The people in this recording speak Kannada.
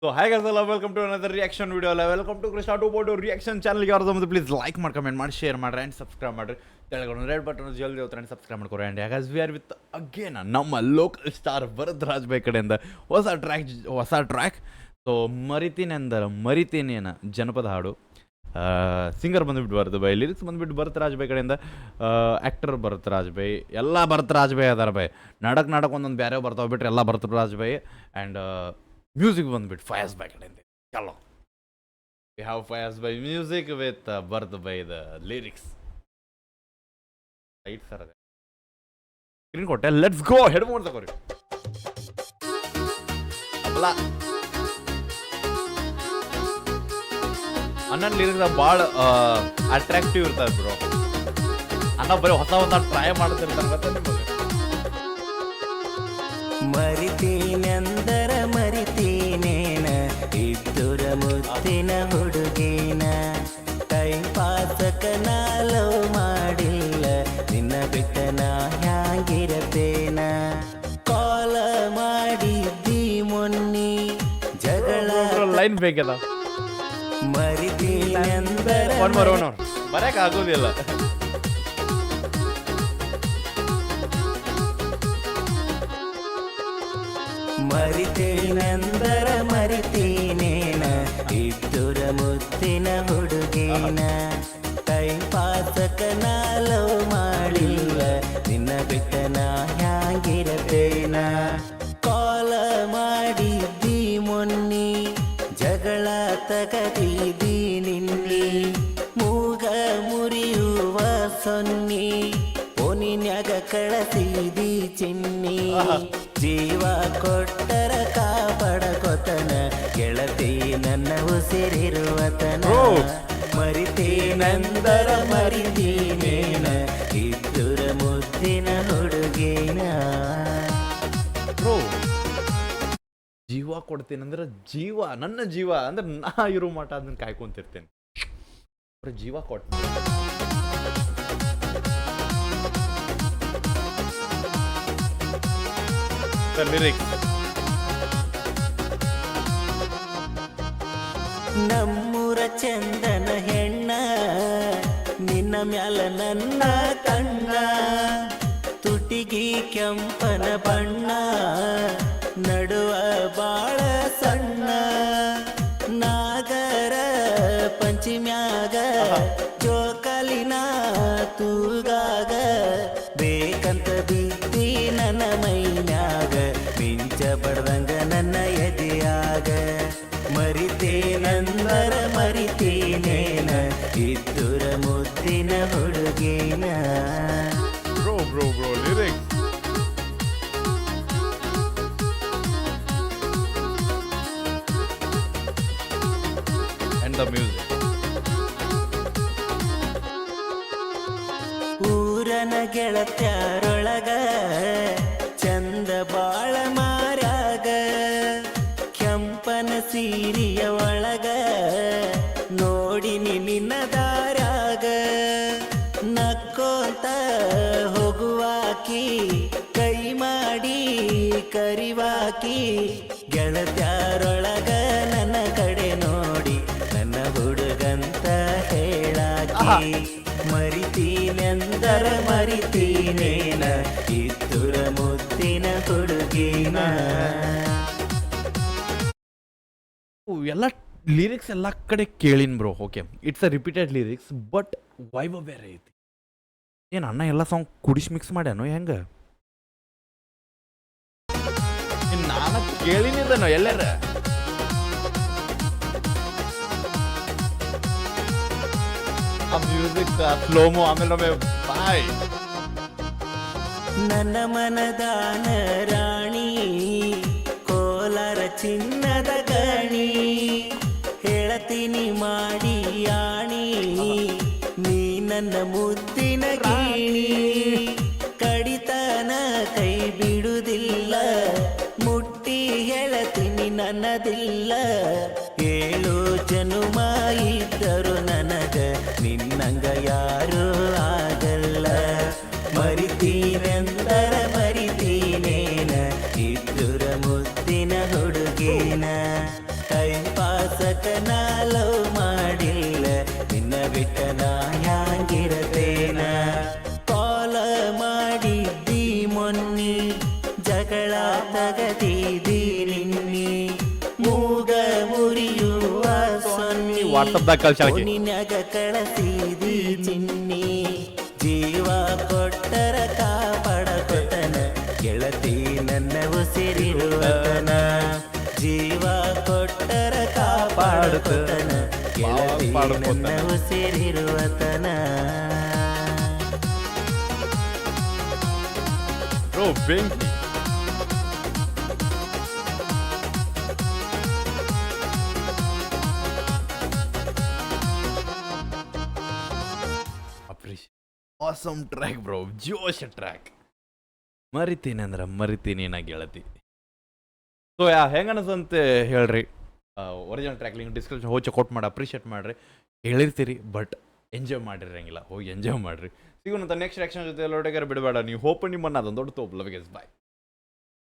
So hi guys, hello, welcome to another reaction video. Welcome to Krishna 2.2 reaction channel. ಯಾರ್ದು ಪ್ಲೀಸ್ ಲೈಕ್ ಮಾಡಿ ಕಮೆಂಟ್ ಮಾಡಿ ಶೇರ್ ಮಾಡ್ರಿ ಆ್ಯಂಡ್ ಸಬ್ಸ್ಕ್ರೈಬ್ ಮಾಡ್ರಿ. ತೆಳಗಡೆ ರೆಡ್ ಬಟನ್ ಜಲ್ದಿ ಹೋಗ್ತಾರೆ ಆ್ಯಂಡ್ ಸಬ್ಸ್ಕ್ರೈಬ್ ಮಾಡ್ಕೊರಿ. ಆ್ಯಂಡ್ ಯಾಕಸ್ ವಿ ಆರ್ ವಿತ್ ಅಗೇನ್ ನಮ್ಮ local star Bharath Raj by ಕಡೆಯಿಂದ ಹೊಸ ಟ್ರ್ಯಾಕ್. ಸೊ ಮರಿತೀನಿ ಏನ ಜನಪದ ಹಾಡು. ಸಿಂಗರ್ ಬಂದುಬಿಟ್ಟು ಭರತ್ ಬೈ, ಲಿರಿಕ್ಸ್ ಬಂದುಬಿಟ್ಟು ಭರತ್ ರಾಜ್ ಬೈ ಕಡೆಯಿಂದ, ಆ್ಯಕ್ಟರ್ ಭರತ್ ರಾಜ್ ಬೈ, ಎಲ್ಲ ಭರತ್ ರಾಜ್ ಬೈ ಅದಾರ ಬೈ. ನಾಡಕ್ ಒಂದೊಂದು ಬೇರೆ ಬರ್ತಾವೆ ಬಿಟ್ರೆ ಎಲ್ಲ ಭರತ್ ರಾಜ್ ಬೈ. ಆ್ಯಂಡ್ ಮ್ಯೂಸಿಕ್ ಬಂದ್ಬಿಟ್ಟು ಫಯಾಜ್ ಬೈ ಕಡೆಯಿಂದ. ಚಲೋ ವಿ ಹ್ಯಾವ್ ಫಯಾಜ್ ಬೈ ಮ್ಯೂಸಿಕ್ ವಿತ್ ಭರತ್ ಬೈ ದ ಲಿರಿಕ್ಸ್. ರೈಟ್ ಸರ್, ಅದೇ ಸ್ಕ್ರೀನ್ ಕೊಟ್ಟೆ. Let's go. ಹೆಡ್ ಫೋನ್ ತಗೋರಿ. ಅಲ್ಲ ಅಣ್ಣನ ಲಿರಿಕ್ಸ್ ಭಾಳ ಅಟ್ರಾಕ್ಟಿವ್ ಇರ್ತದೆ ಬ್ರೋ. ಅಣ್ಣ ಬರೀ ಹೊಸ ಟ್ರೈ ಮಾಡ್ತಿರ್ತಾರೆ ಗೊತ್ತಾ ನಿಮಗೆ. ಮರಿತೀನೆಂದರ ಮರಿತೀನೇನ ಇದ್ದುರ ಮುತ್ತಿನ ಹುಡುಗೇನ ಟೈಮ್ ಪಾಸಕ ನಾಲೋ ಮಾಡಿಲ್ಲ ನಿನ್ನ ಬಿಟ್ಟ ನಾ ಹ್ಯಾಂಗಿರತೇನ ಕಾಲ ಮಾಡಿದ್ದಿ ಮೊನ್ನಿ ಜಗಳ ಲೈನ್ ಬೇಕದ. ಮರಿತೀನೆಂದರ ಬರಕ್ ಆಗೋದಿಲ್ಲ. ಮರಿತೀನೆಂದರ ಮರಿತೀನೇನ ಇದ್ದುರ ಮುತ್ತಿನ ಹುಡುಗೇನ ಟೈಮ್ ಪಾಸಕ ನಾಲೋ ಮಾಡಿಲ್ಲ ನಿನ್ನ ಬಿಟ್ಟ ನಾ ಹ್ಯಾಂಗಿರತೇನ ಕಾಲ ಮಾಡಿದ್ದಿ ಮೊನ್ನಿ ಜಗಳ ತಗದಿದ್ದಿ ನಿನ್ನಿ ಮೂಗ ಮುರಿಯುವ ಸೊನ್ನಿ ಪೋನಿನ್ಯಾಗ ಕಳಸಿದಿ ಚಿನ್ನಿ ಜೀವ ಕೊಟ್ಟರ ಕಾಪಾಡಕೊತನ ಗೆಳತಿ ನನ್ನ ಉಸಿರಿರುವತನ ಮರಿತೀನಂದರ ಮರಿತೀನೇನ ಇದ್ದುರ ಮುತ್ತಿನ ಹುಡುಗೇನ. ಜೀವ ಕೊಡ್ತೇನಂದ್ರೆ ಜೀವ, ನನ್ನ ಜೀವ ಅಂದ್ರೆ ನಾ ಇರೋ ಮಠ ಅದನ್ನ ಕಾಯ್ಕೊಂತಿರ್ತೇನೆ. ಜೀವ ಕೊಟ್ಟ ಲಿರಿಕ್ಸ್. ನಮ್ಮೂರ ಚಂದನ ಹೆಣ್ಣ ನಿನ್ನ ಮ್ಯಾಲ ನನ್ನ ಕಣ್ಣ ತುಟಿಗಿ ಕೆಂಪನ ಬಣ್ಣ ನಡುವ ಬಾಳ ಸಣ್ಣ ನಾಗರ ಪಂಚಮ್ಯಾಗ ಜೋಕಾಲಿನ ತೂಗಾಗ ಬೇಕಂತ ಬಿದ್ದಿ ನನ್ನ ಮೈನ್ಯಾಗ ಮಿಂಚ ಬಡ್ದಂಗ ನನ್ನ ಎದೆಯಾಗ ಮರಿತೇನಂದರ ಮರಿತೇನೇನ ಇದ್ದುರ ಮುತ್ತಿನ ಹುಡುಗೇನ. Bro lyrics. And the music. ಊರನ ಗೆಳತ್ಯಾರೊಳಗ ಚಂದ ಬಾಳ ಮಾರ್ಯಾಗ ಕೆಂಪನ ಸೀರಿಯ ಒಳಗ ನೋಡಿನಿ ನಿನ್ನ ದಾರ್ಯಾಗ ನಕ್ಕೋತ ಹೋಗುವಾಕಿ ಕೈ ಮಾಡಿ ಕರಿವಾಕಿ ಗೆಳತ್ಯಾರೊಳಗ ನನ್ನ ಕಡೆ ನೋಡಿ ನನ್ನ ಹುಡುಗಂತ ಹೇಳಾಕಿ ಮರಿತೀನೆಂದರ ಮರಿತೀನೇನ ಇದ್ದುರ ಮುತ್ತಿನ ಹುಡುಗೇನ. ಎಲ್ಲ ಲಿರಿಕ್ಸ್ ಎಲ್ಲ ಕಡೆ ಕೇಳಿನ್ bro. Okay, it's a repeated lyrics but ವೈಬ ಬೇರೆ ಐತಿ. ಏನು ಅಣ್ಣ ಎಲ್ಲ ಸಾಂಗ್ ಕುಡಿಸಿ ಮಿಕ್ಸ್ ಮಾಡ್ಯಾನೋ ಹೆಂಗ? ನಾನು ಕೇಳಿನಿದನೋ ಎಲ್ಲಾರ. ಆ ಮ್ಯೂಸಿಕ್ ಸ್ಲೋಮೋ ಆಮೇಲೆ ಬಾಯ್. ನನ್ನ ಮನದಾನ ರಾಣಿ ಕೋಲಾರ ಚಿನ್ನದ ಗಣಿ ಹೇಳತೀನಿ ಮಾಡಿ ಆಣಿ ನೀ ನನ್ನ ಮುದ್ದಿನ ಗಿಣಿ ಕಡಿತನ ಕೈ ಬಿಡುವುದಿಲ್ಲ ಮುಟ್ಟಿ ಹೇಳತೀನಿ ನನ್ನದಿಲ್ಲ ಏಳು ಜನುಮ ಇದ್ದರು ನನಗ ನಿನ್ನಂಗ ಯಾರೂ ಆಗಲ್ಲ ಮರಿತೀನೆಂದರ ಮರಿತೀನೇನ ಇದ್ದುರ ಮುತ್ತಿನ ಹುಡುಗೇನ. ಟೈಮ್ ಪಾಸಕ ನಾ ಲವ್ ಮಾಡಿಲ್ಲ ನಿನ್ನ ಬಿಟ್ಟ ನಾ ಹ್ಯಾಂಗಿರತೇನ ಕಾಲ ಮಾಡಿದ್ದಿ ಮೊನ್ನಿ ಜಗಳ ತಗದಿದಿ ನಿನ್ನಿ ಮೂಗ ಮುರಿಯುವ ಸೊನ್ನಿ ವಾಟ್ಸಪ್ದಾಗ ಕಳ್ಸಾಕಿ ನಿನಗ ಕಳಸಿದಿ ಚಿನ್ನಿ ಜೀವ ಕೊಟ್ಟರ ಕಾಪಾಡಕೊತನ ಗೆಳತಿ ನನ್ನ ಉಸಿರಿರುವತನ ಜೀವ ಕೊಟ್ಟರ ಕಾಪಾಡಕೊತನ ಗೆಳತಿ ನನ್ನ ಉಸಿರಿರುವತನ ಬ್ರೋ ಬೆಂಕಿ ಆಸಮ್ ಟ್ರ್ಯಾಕ್ ಬ್ರೋ ಜೋಶ್ ಟ್ರ್ಯಾಕ್ ಮರಿತೀನಿ ಅಂದ್ರೆ ಮರಿತೀನಿ ನಾ ಗೆಳತಿ ಸೊ ಹೆಂಗೆ ಅನಿಸಂತೆ ಹೇಳ್ರಿ ಒರಿಜಿನಲ್ ಟ್ರ್ಯಾಕ್ ಲಿಂಕ್ ಡಿಸ್ಕ್ರಿಪ್ಷನ್ ಹೋಗಿ ಚೆಕ್ಔಟ್ ಮಾಡಿ ಅಪ್ರಿಷಿಯೇಟ್ ಮಾಡಿರಿ ಹೇಳಿರ್ತೀರಿ ಬಟ್ ಎಂಜಾಯ್ ಮಾಡಿರಂಗಿಲ್ಲ ಹೋಗಿ ಎಂಜಾಯ್ ಮಾಡಿರಿ ಸಿಗೋಣ ನೆಕ್ಸ್ಟ್ ಆ್ಯಕ್ಷನ್ ಜೊತೆ ಎಲ್ಲೊಡೆಗಾರ ಬಿಡಬೇಡ ನೀವು ಹೋಪ್ ನಿಮ್ಮನ್ನು ಅದೊಂದು ದೊಡ್ಡ ತೋಪ್ ಲವ್ ಗೆಸ್ ಬಾಯ್